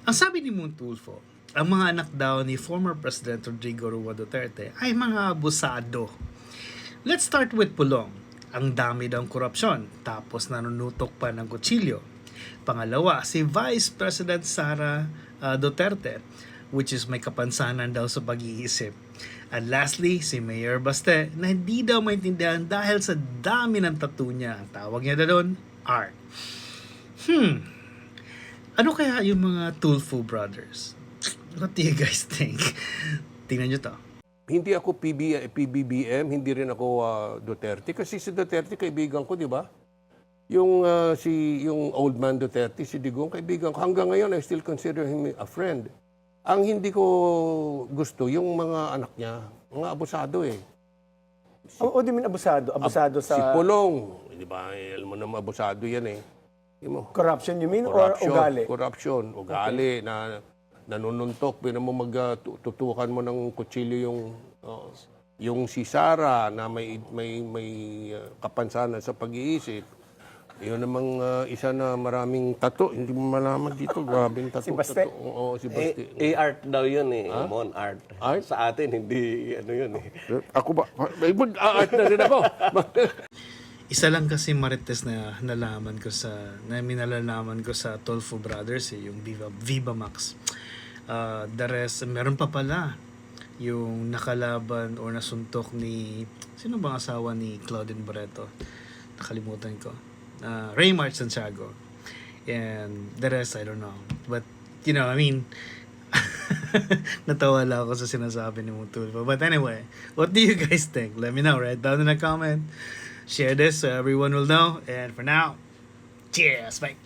Ang sabi ni Montulfo, ang mga anak daw ni former President Rodrigo Roa Duterte ay mga abusado. Let's start with Pulong. Ang dami daw korupsyon, tapos nanunutok pa ng kutsilyo. Pangalawa, si Vice President Sara Duterte, which is may kapansanan daw sa pag-iisip. And lastly, si Mayor Baste na hindi daw maintindihan dahil sa dami ng tattoo niya. Ang tawag niya doon, art. Ano kaya yung mga Tulfo brothers? What do you guys think? Tingnan nyo to. Hindi ako PBBM, hindi rin ako Duterte. Kasi si Duterte, kaibigan ko, di ba? Yung old man Duterte, si Digong, kaibigan ko. Hanggang ngayon, I still consider him a friend. Ang hindi ko gusto, yung mga anak niya, mga abusado eh. O di min abusado? Abusado sa Si Pulong, di ba? Alam mo naman, abusado yan eh. corruption you mean or ugali? Corruption, ugali na nanununtok, pero mo magtutukan mo ng kutsilyo yung si Sara na may kapansanan sa pag-iisip. Yun namang isa na maraming tato, hindi mo malaman dito, grabing tato. Si Baste? Oo, si Baste. art daw yun eh, Mon, art. Art? Sa atin, hindi ano yun eh. Ako ba? May art na rin ako. Isa lang kasi marites na nalaman ko minalalaman ko sa Tulfo Brothers yung Viva Max. The rest, meron pa pala yung nakalaban o nasuntok ni, sino bang asawa ni Claudine Barreto? Nakalimutan ko. Raymart Santiago. And the rest, I don't know. But, you know, I mean, natawa lang ako sa sinasabi ni Montulfo. But anyway, what do you guys think? Let me know. Write down in the comment. Share this so everyone will know. And for now, cheers. Bye.